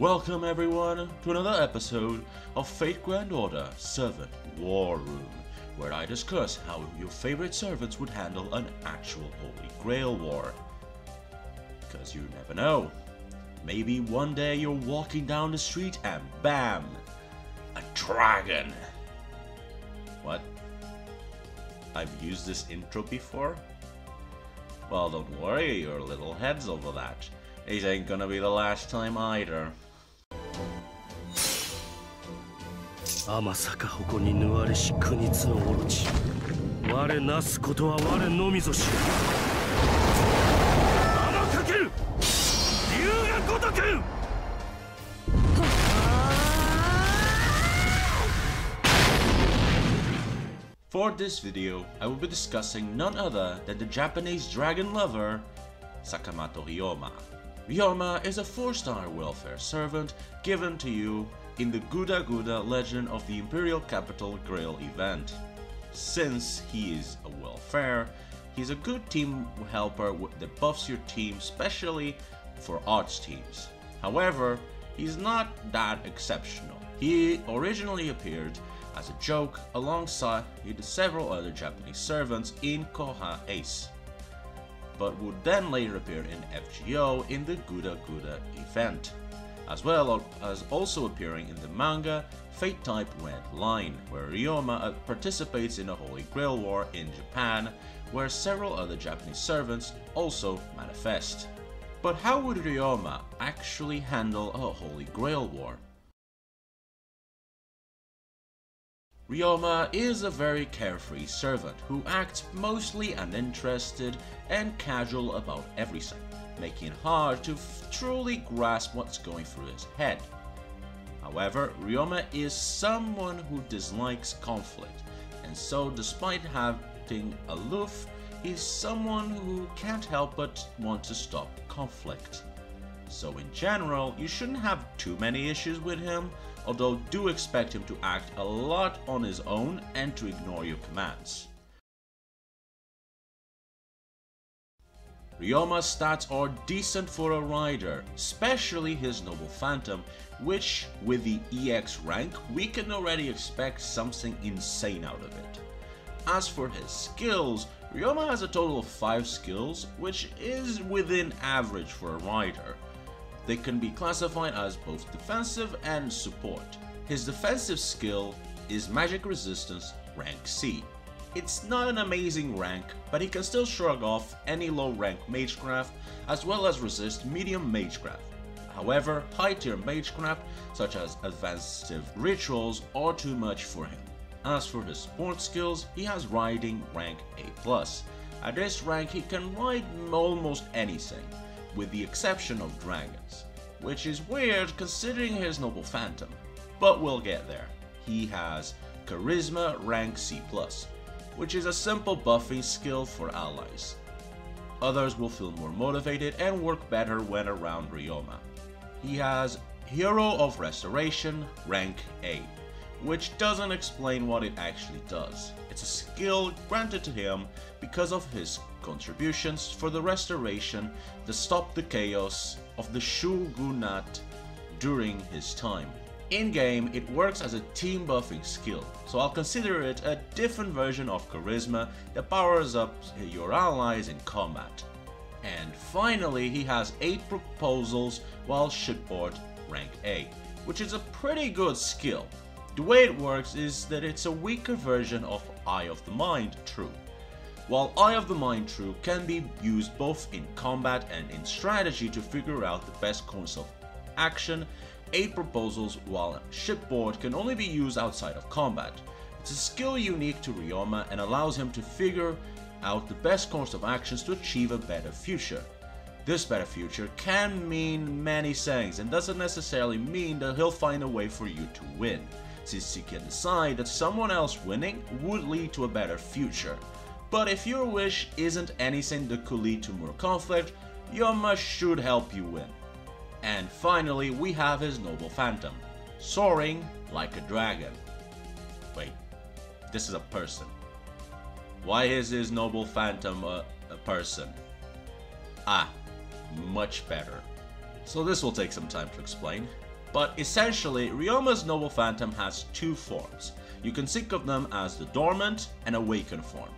Welcome everyone to another episode of Fate Grand Order Servant War Room, where I discuss how your favorite servants would handle an actual Holy Grail War. Because you never know. Maybe one day you're walking down the street and BAM! A dragon! What? I've used this intro before? Well, don't worry your little heads over that. This ain't gonna be the last time either. 天坂矛に縫われし国津のオロチ我なすことは我のみぞ知る天かける竜が如く For this video, I will be discussing none other than the Japanese dragon lover, Sakamoto Ryouma. Ryouma is a 4-star welfare servant given to you in the Jorgiguel Legend of the Imperial Capital Grail event. Since he is a welfare, he's a good team helper that buffs your team, especially for arts teams. However, he's not that exceptional. He originally appeared as a joke alongside several other Japanese servants in Koha Ace, but would then later appear in FGO in the Jorgiguel event, as well as also appearing in the manga Fate Type Red Line, where Ryouma participates in a Holy Grail War in Japan, where several other Japanese servants also manifest. But how would Ryouma actually handle a Holy Grail War? Ryouma is a very carefree servant who acts mostly uninterested and casual about everything, making it hard to truly grasp what's going through his head. However, Ryouma is someone who dislikes conflict, and so despite having aloof, he's someone who can't help but want to stop conflict. So in general, you shouldn't have too many issues with him, although do expect him to act a lot on his own and to ignore your commands. Ryouma's stats are decent for a rider, especially his Noble Phantom, which with the EX rank we can already expect something insane out of it. As for his skills, Ryouma has a total of 5 skills, which is within average for a rider. They can be classified as both defensive and support. His defensive skill is Magic Resistance rank C. It's not an amazing rank, but he can still shrug off any low rank Magecraft as well as resist medium Magecraft. However, high tier Magecraft such as Advanced Rituals are too much for him. As for his support skills, he has Riding rank A+. At this rank he can ride almost anything, with the exception of dragons, which is weird considering his Noble Phantom, but we'll get there. He has Charisma rank C+, which is a simple buffing skill for allies. Others will feel more motivated and work better when around Ryouma. He has Hero of Restoration rank A, which doesn't explain what it actually does. It's a skill granted to him because of his contributions for the restoration that stopped the chaos of the shogunate during his time. In-game, it works as a team buffing skill, so I'll consider it a different version of Charisma that powers up your allies in combat. And finally, he has 8 proposals while shipboard rank A, which is a pretty good skill. The way it works is that it's a weaker version of Eye of the Mind True. While Eye of the Mind True can be used both in combat and in strategy to figure out the best course of action, 8 proposals while shipboard can only be used outside of combat. It's a skill unique to Ryouma and allows him to figure out the best course of actions to achieve a better future. This better future can mean many things and doesn't necessarily mean that he'll find a way for you to win, since he can decide that someone else winning would lead to a better future. But if your wish isn't anything that could lead to more conflict, Ryouma should help you win. And finally, we have his Noble Phantom, soaring like a dragon. Wait, this is a person. Why is his Noble Phantom a person? Ah, much better. so this will take some time to explain. But essentially, Ryouma's Noble Phantom has two forms. You can think of them as the Dormant and Awakened form.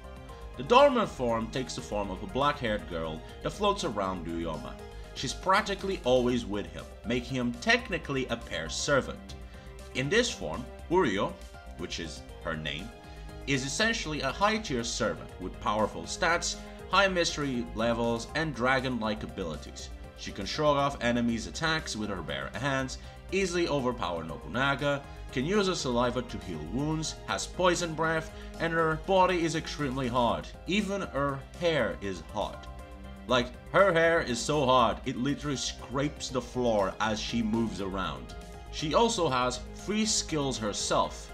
The Dormant form takes the form of a black-haired girl that floats around Ryouma. She's practically always with him, making him technically a pair servant. In this form, Uryo, which is her name, is essentially a high-tier servant with powerful stats, high mystery levels, and dragon-like abilities. She can shrug off enemies' attacks with her bare hands, easily overpower Nobunaga, can use her saliva to heal wounds, has poison breath, and her body is extremely hot. Even her hair is hot. Like, her hair is so hot, it literally scrapes the floor as she moves around. She also has 3 skills herself,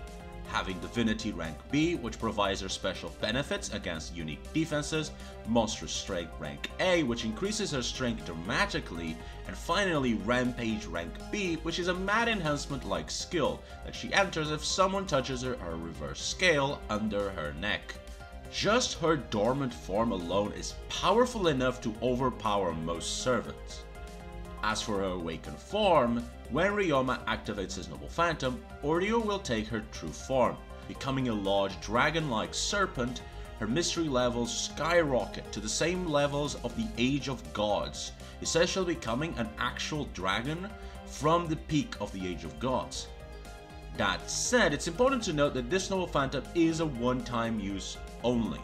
having Divinity rank B, which provides her special benefits against unique defenses, Monstrous Strength rank A, which increases her strength dramatically, and finally Rampage rank B, which is a mad enhancement like skill that she enters if someone touches her reverse scale under her neck. Just her dormant form alone is powerful enough to overpower most servants. As for her awakened form, when Ryouma activates his Noble Phantom, Uryo will take her true form. Becoming a large dragon-like serpent, her mystery levels skyrocket to the same levels of the Age of Gods, essentially becoming an actual dragon from the peak of the Age of Gods. That said, it's important to note that this Noble Phantom is a one-time use only.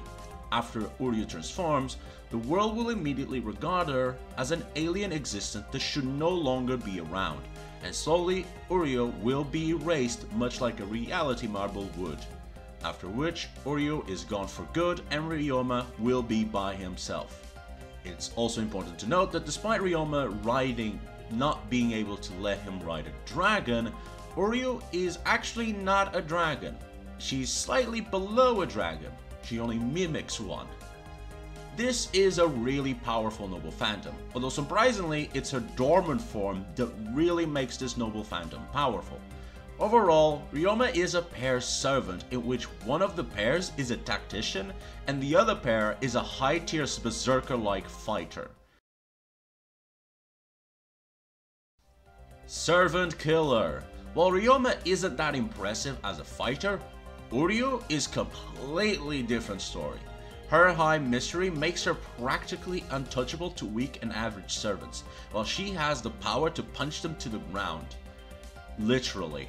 After Uryo transforms, the world will immediately regard her as an alien existence that should no longer be around, and slowly Uryo will be erased much like a reality marble would. After which, Uryo is gone for good and Ryouma will be by himself. It's also important to note that despite Ryouma not being able to let him ride a dragon, Uryo is actually not a dragon. She's slightly below a dragon. She only mimics one. This is a really powerful Noble Phantom, although surprisingly it's her dormant form that really makes this Noble Phantom powerful. Overall, Ryouma is a pair servant in which one of the pairs is a tactician and the other pair is a high-tier berserker-like fighter. Servant Killer. While Ryouma isn't that impressive as a fighter, Uryo is completely different story. Her high mystery makes her practically untouchable to weak and average servants, while she has the power to punch them to the ground. Literally.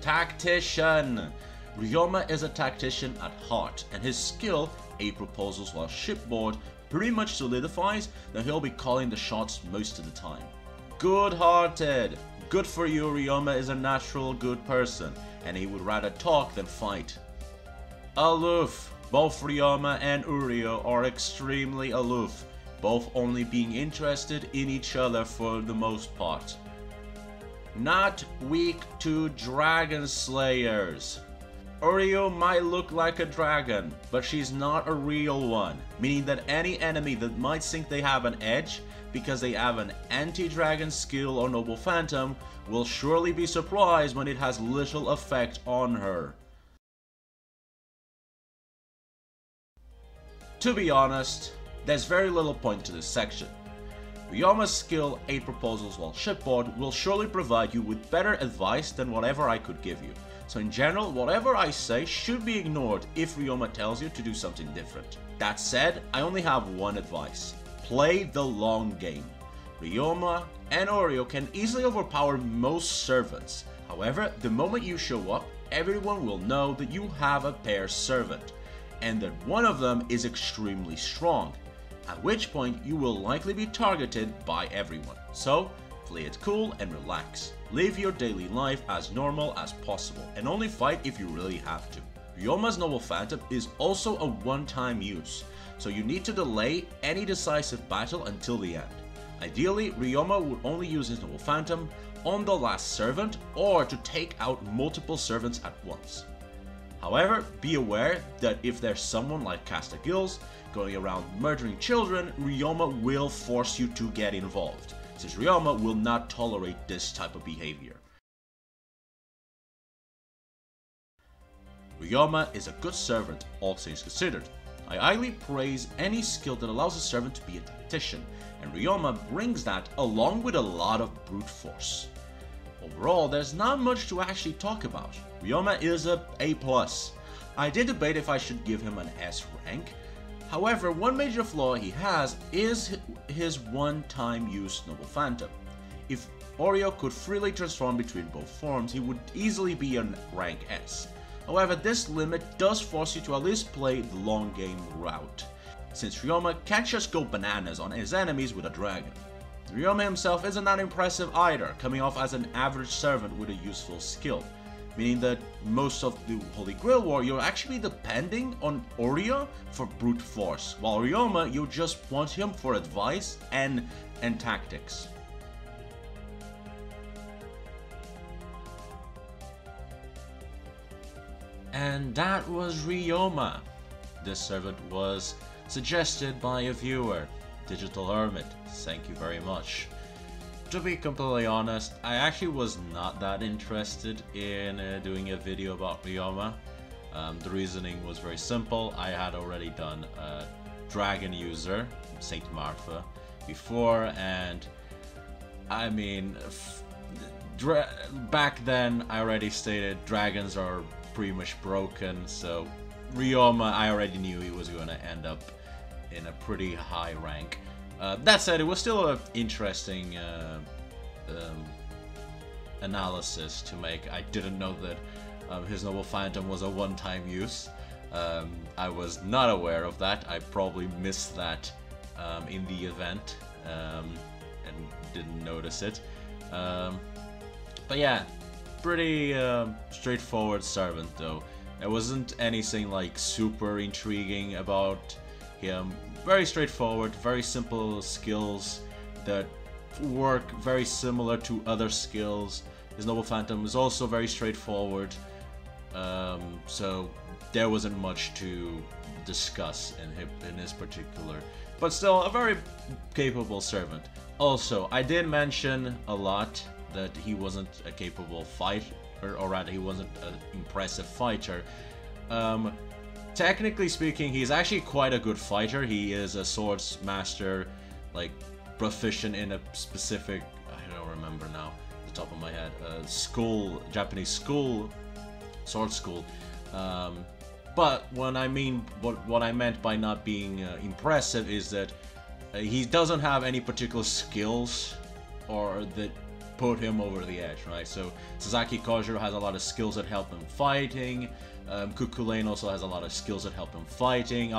Tactician. Ryouma is a tactician at heart, and his skill, 8 proposals while shipboard, pretty much solidifies that he'll be calling the shots most of the time. Good-hearted. Good for you, Ryouma is a natural good person, and he would rather talk than fight. Aloof. Both Ryouma and Uryo are extremely aloof, both only being interested in each other for the most part. Not weak to dragon slayers. Uryo might look like a dragon, but she's not a real one, meaning that any enemy that might think they have an edge because they have an anti-dragon skill or Noble Phantom will surely be surprised when it has little effect on her. To be honest, there's very little point to this section. Ryouma's skill 8 proposals while shipboard will surely provide you with better advice than whatever I could give you. So in general, whatever I say should be ignored if Ryouma tells you to do something different. That said, I only have one advice. Play the long game. Ryouma and Uryo can easily overpower most servants. However, the moment you show up, everyone will know that you have a pair servant, and that one of them is extremely strong, at which point you will likely be targeted by everyone. So, play it cool and relax. Live your daily life as normal as possible, and only fight if you really have to. Ryouma's Noble Phantom is also a one-time use, so you need to delay any decisive battle until the end. Ideally, Ryouma would only use his Noble Phantom on the last servant or to take out multiple servants at once. However, be aware that if there's someone like Castigiles going around murdering children, Ryouma will force you to get involved, since Ryouma will not tolerate this type of behavior. Ryouma is a good servant, all things considered. I highly praise any skill that allows a servant to be a tactician, and Ryouma brings that along with a lot of brute force. Overall, there's not much to actually talk about. Ryouma is a A+. I did debate if I should give him an S rank. However, one major flaw he has is his one-time use Noble Phantom. If Oryo could freely transform between both forms, he would easily be on rank S. However, this limit does force you to at least play the long game route, since Ryouma can't just go bananas on his enemies with a dragon. Ryouma himself isn't that impressive either, coming off as an average servant with a useful skill, meaning that most of the Holy Grail War you're actually depending on Oryo for brute force, while Ryouma you just want him for advice and tactics. And that was Ryouma. This servant was suggested by a viewer, Digital Hermit. Thank you very much. To be completely honest, I actually was not that interested in doing a video about Ryouma. The reasoning was very simple. I had already done a Dragon user, Saint Martha, before, and I mean, back then I already stated dragons are pretty much broken, so Ryouma, I already knew he was going to end up in a pretty high rank. That said, it was still an interesting analysis to make. I didn't know that his Noble Phantom was a one-time use. I was not aware of that. I probably missed that in the event and didn't notice it. But yeah, pretty straightforward servant though. There wasn't anything like super intriguing about him. Very straightforward, very simple skills that work very similar to other skills. His Noble Phantom is also very straightforward, so there wasn't much to discuss in his particular, but still a very capable servant. Also, I did mention a lot that he wasn't a capable fighter, or rather he wasn't an impressive fighter. Technically speaking, he's actually quite a good fighter. He is a swords master, like proficient in a specific, I don't remember now off the top of my head, school, Japanese school, sword school. But what I meant by not being impressive is that he doesn't have any particular skills or that put him over the edge, right? So Sasaki Kojiro has a lot of skills that help him fighting. Kukulane also has a lot of skills that help him fighting.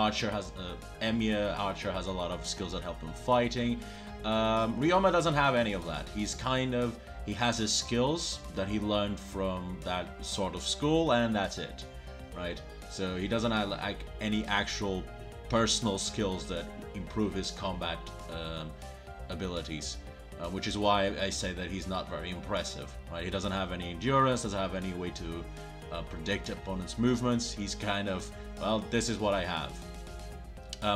Emiya Archer has a lot of skills that help him fighting. Ryouma doesn't have any of that. He has his skills that he learned from that sort of school, and that's it, right? So he doesn't have like any actual personal skills that improve his combat abilities. Which is why I say that he's not very impressive, right? He doesn't have any endurance, doesn't have any way to predict opponents' movements. He's kind of, well, this is what I have.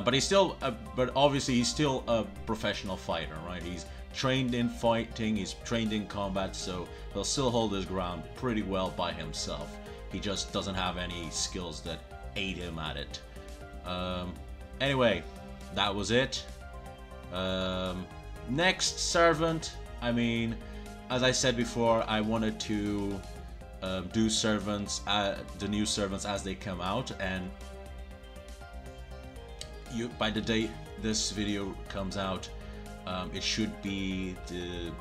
But he's still, but obviously he's still a professional fighter, right? He's trained in fighting, he's trained in combat, so he'll still hold his ground pretty well by himself. He just doesn't have any skills that aid him at it. Anyway, that was it. Next servant, I mean, as I said before, I wanted to do servants, the new servants as they come out, and by the day this video comes out, it should be the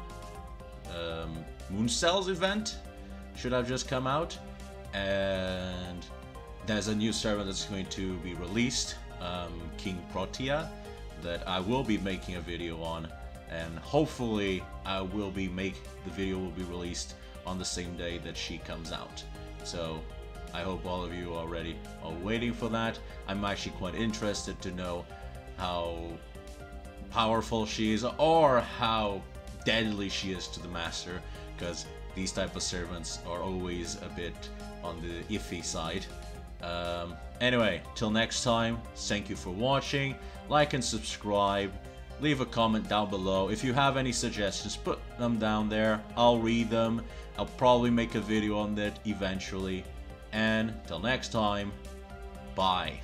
Moon Cells event should have just come out, and there's a new servant that's going to be released, King Protea, that I will be making a video on. And hopefully the video will be released on the same day that she comes out. So I hope all of you already are waiting for that. I'm actually quite interested to know how powerful she is or how deadly she is to the master, because these type of servants are always a bit on the iffy side. Anyway, till next time, thank you for watching. Like and subscribe. Leave a comment down below. If you have any suggestions, put them down there. I'll read them. I'll probably make a video on that eventually. And till next time, bye.